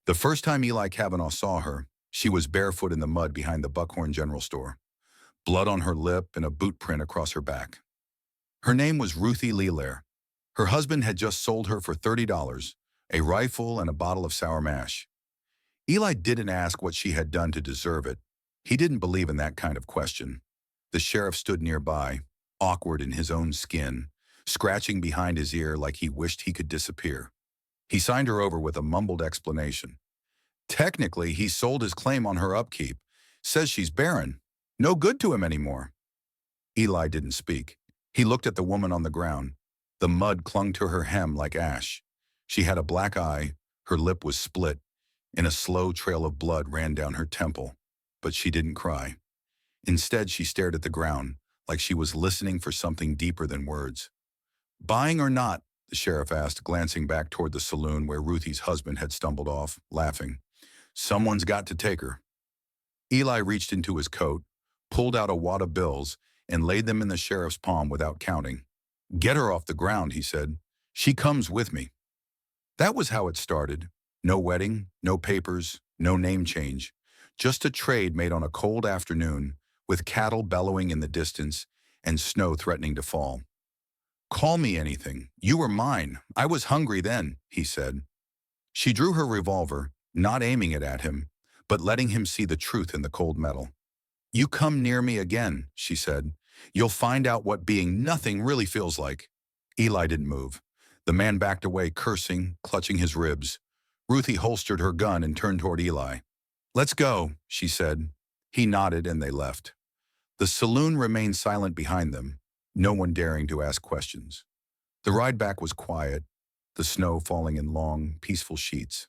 The first time Eli Kavanaugh saw her, she was barefoot in the mud behind the Buckhorn General Store, blood on her lip and a boot print across her back. Her name was Ruthie Leelair. Her husband had just sold her for $30, a rifle and a bottle of sour mash. Eli didn't ask what she had done to deserve it. He didn't believe in that kind of question. The sheriff stood nearby, awkward in his own skin, scratching behind his ear like he wished he could disappear. He signed her over with a mumbled explanation. Technically, he sold his claim on her upkeep. Says she's barren. No good to him anymore. Eli didn't speak. He looked at the woman on the ground. The mud clung to her hem like ash. She had a black eye, her lip was split, and a slow trail of blood ran down her temple. But she didn't cry. Instead, she stared at the ground, like she was listening for something deeper than words. Buying or not? The sheriff asked, glancing back toward the saloon where Ruthie's husband had stumbled off, laughing. Someone's got to take her. Eli reached into his coat, pulled out a wad of bills, and laid them in the sheriff's palm without counting. Get her off the ground, he said. She comes with me. That was how it started. No wedding, no papers, no name change. Just a trade made on a cold afternoon, with cattle bellowing in the distance and snow threatening to fall. Call me anything. You were mine. I was hungry then, he said. She drew her revolver, not aiming it at him, but letting him see the truth in the cold metal. You come near me again, she said. You'll find out what being nothing really feels like. Eli didn't move. The man backed away, cursing, clutching his ribs. Ruthie holstered her gun and turned toward Eli. Let's go, she said. He nodded and they left. The saloon remained silent behind them, no one daring to ask questions. The ride back was quiet, the snow falling in long, peaceful sheets.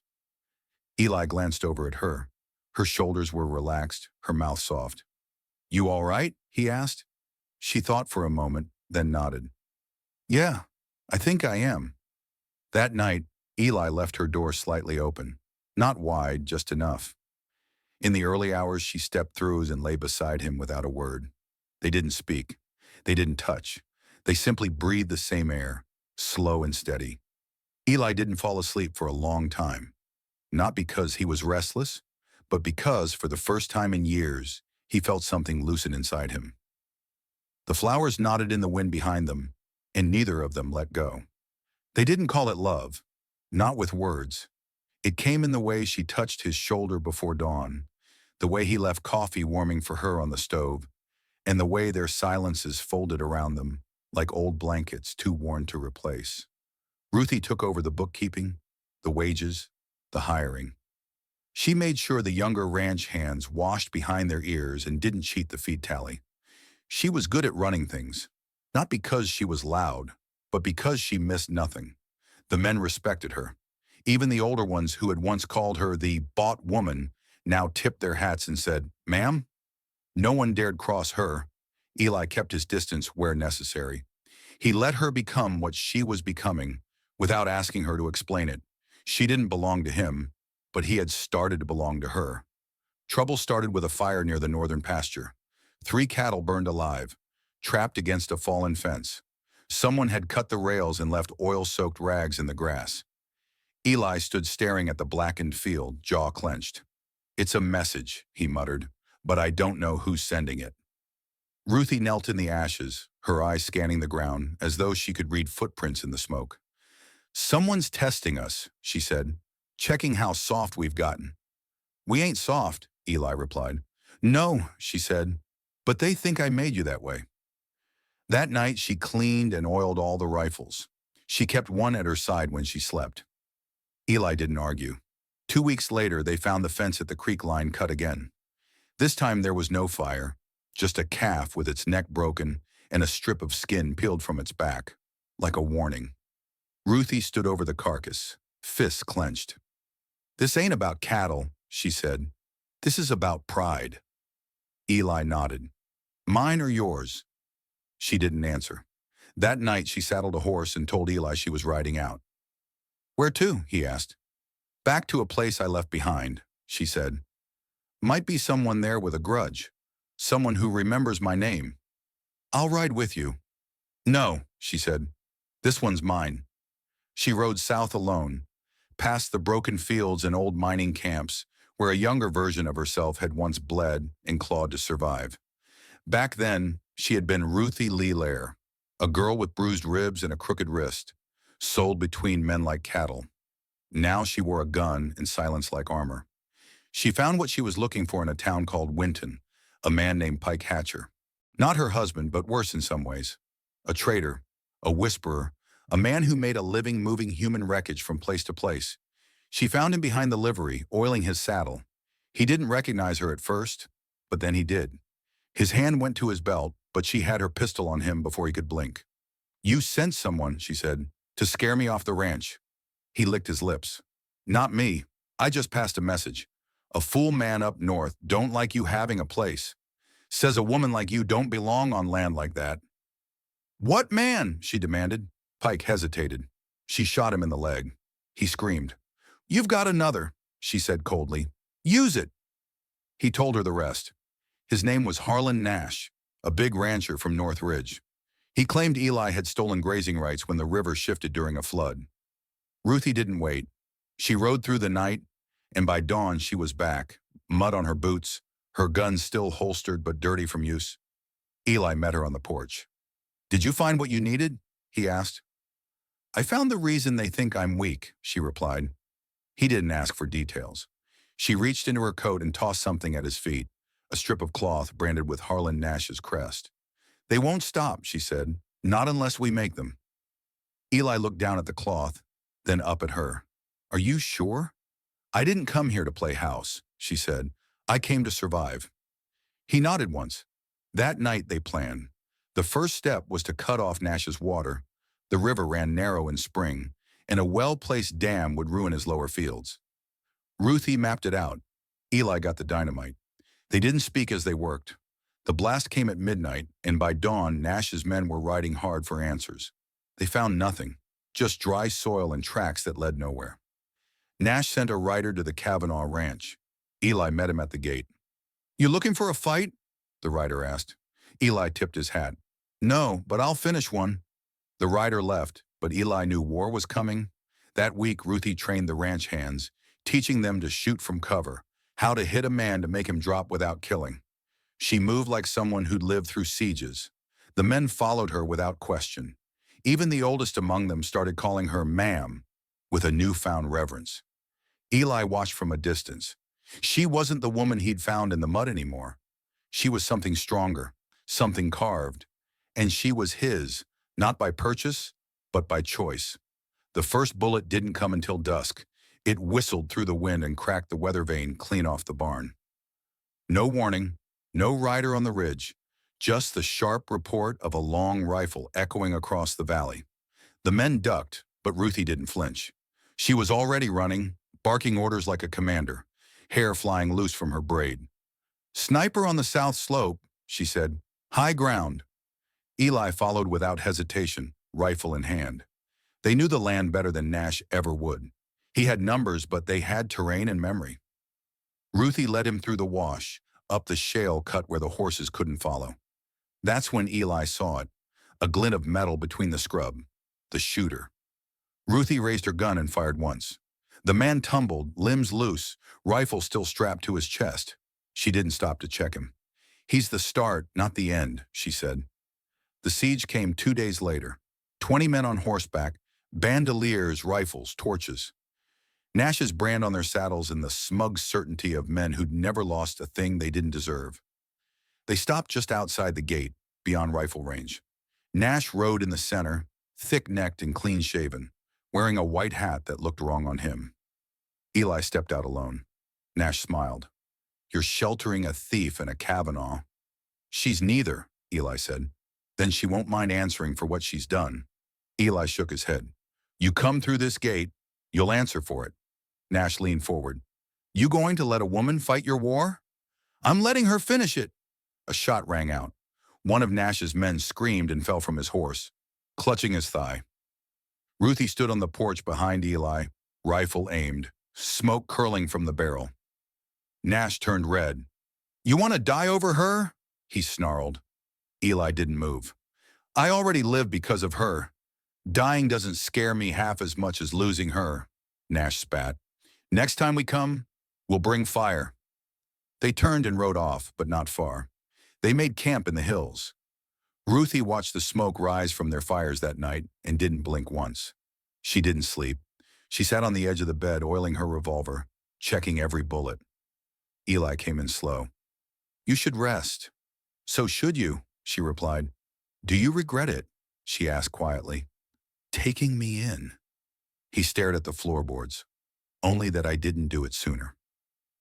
Eli glanced over at her. Her shoulders were relaxed, her mouth soft. You all right? He asked. She thought for a moment, then nodded. Yeah, I think I am. That night, Eli left her door slightly open. Not wide, just enough. In the early hours, she stepped through and lay beside him without a word. They didn't speak. They didn't touch. They simply breathed the same air, slow and steady. Eli didn't fall asleep for a long time. Not because he was restless, but because, for the first time in years, he felt something loosen inside him. The flowers nodded in the wind behind them, and neither of them let go. They didn't call it love, not with words. It came in the way she touched his shoulder before dawn, the way he left coffee warming for her on the stove, and the way their silences folded around them, like old blankets too worn to replace. Ruthie took over the bookkeeping, the wages, the hiring. She made sure the younger ranch hands washed behind their ears and didn't cheat the feed tally. She was good at running things, not because she was loud, but because she missed nothing. The men respected her. Even the older ones who had once called her the bought woman now tipped their hats and said, Ma'am? No one dared cross her. Eli kept his distance where necessary. He let her become what she was becoming without asking her to explain it. She didn't belong to him, but he had started to belong to her. Trouble started with a fire near the northern pasture. 3 cattle burned alive, trapped against a fallen fence. Someone had cut the rails and left oil-soaked rags in the grass. Eli stood staring at the blackened field, jaw clenched. It's a message, he muttered, but I don't know who's sending it. Ruthie knelt in the ashes, her eyes scanning the ground, as though she could read footprints in the smoke. Someone's testing us, she said, checking how soft we've gotten. We ain't soft, Eli replied. No, she said, but they think I made you that way. That night, she cleaned and oiled all the rifles. She kept one at her side when she slept. Eli didn't argue. 2 weeks later, they found the fence at the creek line cut again. This time there was no fire, just a calf with its neck broken and a strip of skin peeled from its back, like a warning. Ruthie stood over the carcass, fists clenched. This ain't about cattle, she said. This is about pride. Eli nodded. Mine or yours? She didn't answer. That night she saddled a horse and told Eli she was riding out. Where to? He asked. Back to a place I left behind, she said. Might be someone there with a grudge. Someone who remembers my name. I'll ride with you. No, she said. This one's mine. She rode south alone, past the broken fields and old mining camps, where a younger version of herself had once bled and clawed to survive. Back then, she had been Ruthie Leelair, a girl with bruised ribs and a crooked wrist, sold between men like cattle. Now she wore a gun and silence like armor. She found what she was looking for in a town called Winton, a man named Pike Hatcher. Not her husband, but worse in some ways. A traitor, a whisperer, a man who made a living moving human wreckage from place to place. She found him behind the livery, oiling his saddle. He didn't recognize her at first, but then he did. His hand went to his belt, but she had her pistol on him before he could blink. "You sent someone," she said, "to scare me off the ranch." He licked his lips. "Not me. I just passed a message. A fool man up north don't like you having a place. Says a woman like you don't belong on land like that." "What man?" she demanded. Pike hesitated. She shot him in the leg. He screamed. "You've got another," she said coldly. "Use it." He told her the rest. His name was Harlan Nash, a big rancher from North Ridge. He claimed Eli had stolen grazing rights when the river shifted during a flood. Ruthie didn't wait. She rode through the night, and by dawn she was back, mud on her boots, her gun still holstered but dirty from use. Eli met her on the porch. "Did you find what you needed?" he asked. "I found the reason they think I'm weak," she replied. He didn't ask for details. She reached into her coat and tossed something at his feet, a strip of cloth branded with Harlan Nash's crest. "They won't stop," she said, "not unless we make them." Eli looked down at the cloth, then up at her. "Are you sure?" "I didn't come here to play house," she said. "I came to survive." He nodded once. That night they planned. The first step was to cut off Nash's water. The river ran narrow in spring, and a well-placed dam would ruin his lower fields. Ruthie mapped it out. Eli got the dynamite. They didn't speak as they worked. The blast came at midnight, and by dawn, Nash's men were riding hard for answers. They found nothing, just dry soil and tracks that led nowhere. Nash sent a rider to the Kavanaugh ranch. Eli met him at the gate. "You looking for a fight?" the rider asked. Eli tipped his hat. "No, but I'll finish one." The rider left, but Eli knew war was coming. That week, Ruthie trained the ranch hands, teaching them to shoot from cover, how to hit a man to make him drop without killing. She moved like someone who'd lived through sieges. The men followed her without question. Even the oldest among them started calling her ma'am with a newfound reverence. Eli watched from a distance. She wasn't the woman he'd found in the mud anymore. She was something stronger, something carved. And she was his, not by purchase, but by choice. The first bullet didn't come until dusk. It whistled through the wind and cracked the weather vane clean off the barn. No warning, no rider on the ridge, just the sharp report of a long rifle echoing across the valley. The men ducked, but Ruthie didn't flinch. She was already running, barking orders like a commander, hair flying loose from her braid. "Sniper on the south slope," she said. "High ground." Eli followed without hesitation, rifle in hand. They knew the land better than Nash ever would. He had numbers, but they had terrain and memory. Ruthie led him through the wash, up the shale cut where the horses couldn't follow. That's when Eli saw it, a glint of metal between the scrub, the shooter. Ruthie raised her gun and fired once. The man tumbled, limbs loose, rifle still strapped to his chest. She didn't stop to check him. "He's the start, not the end," she said. The siege came 2 days later. 20 men on horseback, bandoliers, rifles, torches. Nash's brand on their saddles and the smug certainty of men who'd never lost a thing they didn't deserve. They stopped just outside the gate, beyond rifle range. Nash rode in the center, thick-necked and clean-shaven, wearing a white hat that looked wrong on him. Eli stepped out alone. Nash smiled. "You're sheltering a thief and a Kavanaugh." "She's neither," Eli said. "Then she won't mind answering for what she's done." Eli shook his head. "You come through this gate, you'll answer for it." Nash leaned forward. "You going to let a woman fight your war?" "I'm letting her finish it." A shot rang out. One of Nash's men screamed and fell from his horse, clutching his thigh. Ruthie stood on the porch behind Eli, rifle aimed, smoke curling from the barrel. Nash turned red. "You want to die over her?" he snarled. Eli didn't move. "I already live because of her. Dying doesn't scare me half as much as losing her." Nash spat. Next time we come, we'll bring fire. They turned and rode off, but not far. They made camp in the hills. Ruthie watched the smoke rise from their fires that night and didn't blink once. She didn't sleep. She sat on the edge of the bed, oiling her revolver, checking every bullet. Eli came in slow. You should rest. So should you, she replied. Do you regret it? She asked quietly. Taking me in. He stared at the floorboards. Only that I didn't do it sooner.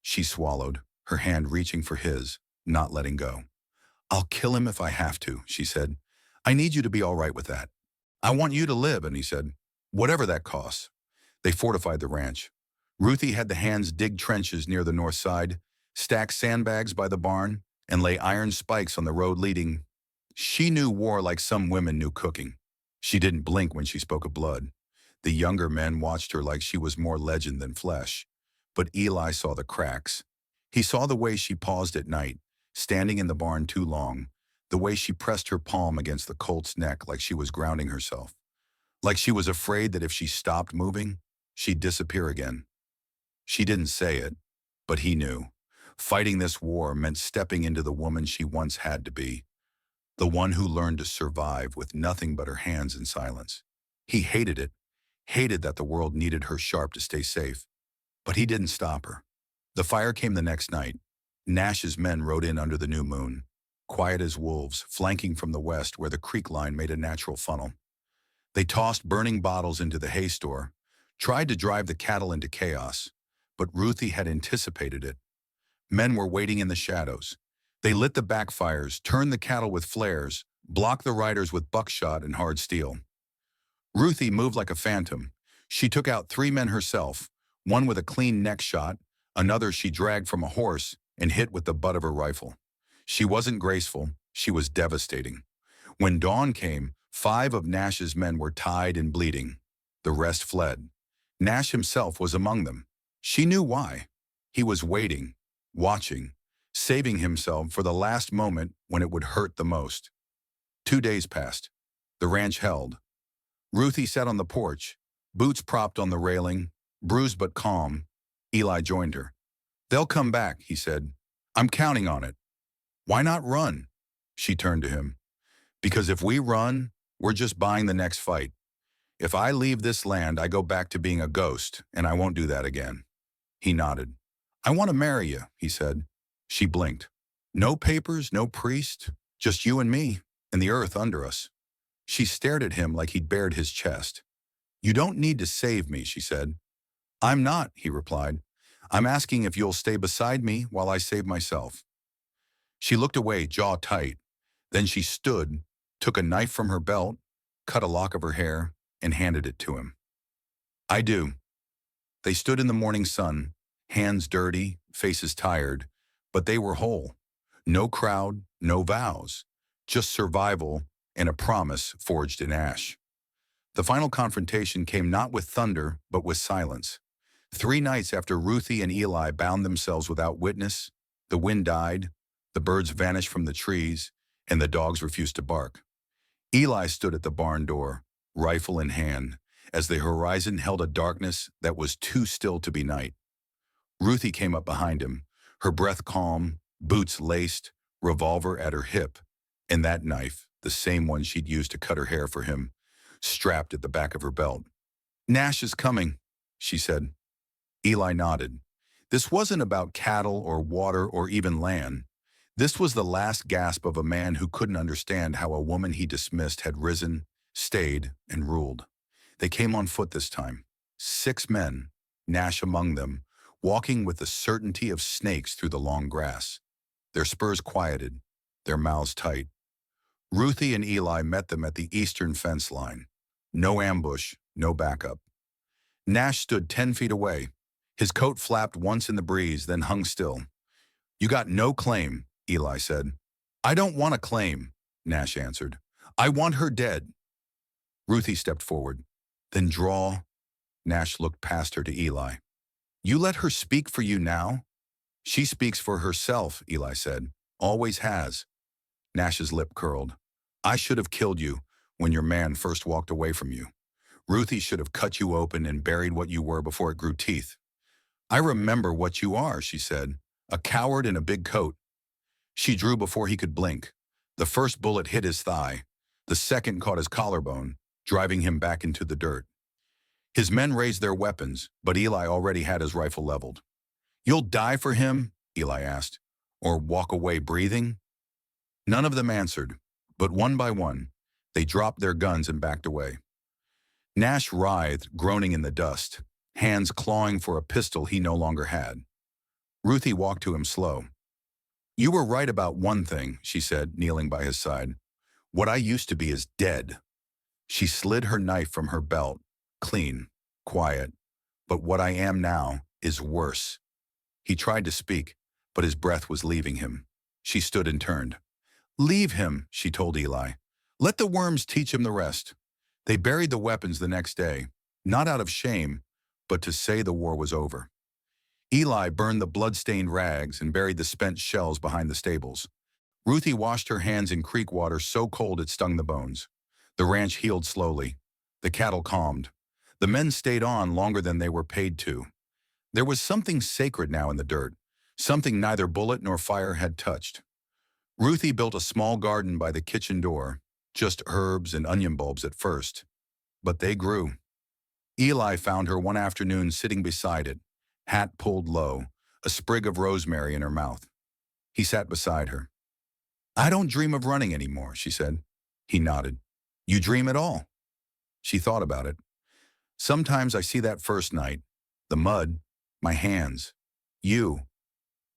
She swallowed, her hand reaching for his, not letting go. I'll kill him if I have to, she said. I need you to be all right with that. I want you to live, and he said, whatever that costs. They fortified the ranch. Ruthie had the hands dig trenches near the north side, stack sandbags by the barn, and lay iron spikes on the road leading. She knew war like some women knew cooking. She didn't blink when she spoke of blood. The younger men watched her like she was more legend than flesh. But Eli saw the cracks. He saw the way she paused at night, standing in the barn too long, the way she pressed her palm against the colt's neck like she was grounding herself, like she was afraid that if she stopped moving, she'd disappear again. She didn't say it, but he knew. Fighting this war meant stepping into the woman she once had to be, the one who learned to survive with nothing but her hands in silence. He hated it, hated that the world needed her sharp to stay safe. But he didn't stop her. The fire came the next night. Nash's men rode in under the new moon, quiet as wolves, flanking from the west where the creek line made a natural funnel. They tossed burning bottles into the hay store, tried to drive the cattle into chaos, but Ruthie had anticipated it. Men were waiting in the shadows. They lit the backfires, turned the cattle with flares, blocked the riders with buckshot and hard steel. Ruthie moved like a phantom. She took out 3 men herself, one with a clean neck shot, another she dragged from a horse and hit with the butt of her rifle. She wasn't graceful, she was devastating. When dawn came, 5 of Nash's men were tied and bleeding. The rest fled. Nash himself was among them. She knew why. He was waiting, watching, saving himself for the last moment when it would hurt the most. 2 days passed. The ranch held. Ruthie sat on the porch, boots propped on the railing, bruised but calm. Eli joined her. They'll come back, he said. I'm counting on it. Why not run? She turned to him. Because if we run, we're just buying the next fight. If I leave this land, I go back to being a ghost, and I won't do that again. He nodded. I want to marry you, he said. She blinked. No papers, no priest, just you and me, and the earth under us. She stared at him like he'd bared his chest. You don't need to save me, she said. I'm not, he replied. I'm asking if you'll stay beside me while I save myself. She looked away, jaw tight. Then she stood, took a knife from her belt, cut a lock of her hair, and handed it to him. I do. They stood in the morning sun, hands dirty, faces tired, but they were whole. No crowd, no vows, just survival and a promise forged in ash. The final confrontation came not with thunder, but with silence. 3 nights after Ruthie and Eli bound themselves without witness, the wind died, the birds vanished from the trees, and the dogs refused to bark. Eli stood at the barn door, rifle in hand, as the horizon held a darkness that was too still to be night. Ruthie came up behind him, her breath calm, boots laced, revolver at her hip, and that knife, the same one she'd used to cut her hair for him, strapped at the back of her belt. Nash is coming, she said. Eli nodded. This wasn't about cattle or water or even land. This was the last gasp of a man who couldn't understand how a woman he dismissed had risen, stayed, and ruled. They came on foot this time. 6 men, Nash among them, walking with the certainty of snakes through the long grass. Their spurs quieted, their mouths tight. Ruthie and Eli met them at the eastern fence line. No ambush, no backup. Nash stood 10 feet away. His coat flapped once in the breeze, then hung still. You got no claim, Eli said. I don't want a claim, Nash answered. I want her dead. Ruthie stepped forward. Then draw. Nash looked past her to Eli. You let her speak for you now? She speaks for herself, Eli said. Always has. Nash's lip curled. I should have killed you when your man first walked away from you. Ruthie should have cut you open and buried what you were before it grew teeth. I remember what you are, she said. A coward in a big coat. She drew before he could blink. The first bullet hit his thigh. The second caught his collarbone, driving him back into the dirt. His men raised their weapons, but Eli already had his rifle leveled. "You'll die for him?" Eli asked. "Or walk away breathing?" None of them answered, but one by one, they dropped their guns and backed away. Nash writhed, groaning in the dust, hands clawing for a pistol he no longer had. Ruthie walked to him slow. "You were right about one thing," she said, kneeling by his side. "What I used to be is dead." She slid her knife from her belt, clean, quiet. "But what I am now is worse." He tried to speak, but his breath was leaving him. She stood and turned. "Leave him," she told Eli. "Let the worms teach him the rest." They buried the weapons the next day, not out of shame, but to say the war was over. Eli burned the blood-stained rags and buried the spent shells behind the stables. Ruthie washed her hands in creek water so cold it stung the bones. The ranch healed slowly. The cattle calmed. The men stayed on longer than they were paid to. There was something sacred now in the dirt, something neither bullet nor fire had touched. Ruthie built a small garden by the kitchen door, just herbs and onion bulbs at first. But they grew. Eli found her one afternoon sitting beside it, hat pulled low, a sprig of rosemary in her mouth. He sat beside her. "I don't dream of running anymore," she said. He nodded. "You dream at all?" She thought about it. "Sometimes I see that first night, the mud, my hands, you."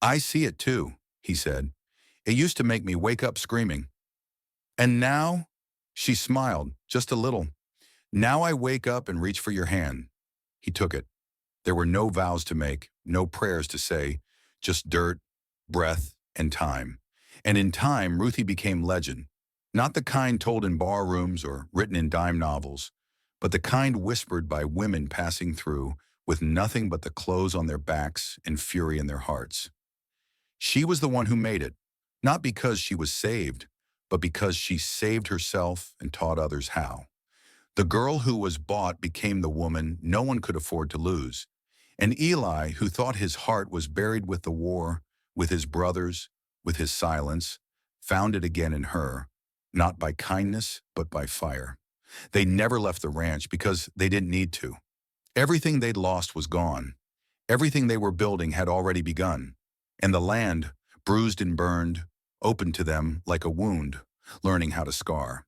"I see it too," he said. "It used to make me wake up screaming." "And now?" She smiled, just a little. "Now I wake up and reach for your hand." He took it. There were no vows to make, no prayers to say, just dirt, breath, and time. And in time, Ruthie became legend. Not the kind told in bar rooms or written in dime novels, but the kind whispered by women passing through with nothing but the clothes on their backs and fury in their hearts. She was the one who made it, not because she was saved, but because she saved herself and taught others how. The girl who was bought became the woman no one could afford to lose. And Eli, who thought his heart was buried with the war, with his brothers, with his silence, found it again in her, not by kindness, but by fire. They never left the ranch because they didn't need to. Everything they'd lost was gone. Everything they were building had already begun. And the land, bruised and burned, opened to them like a wound, learning how to scar.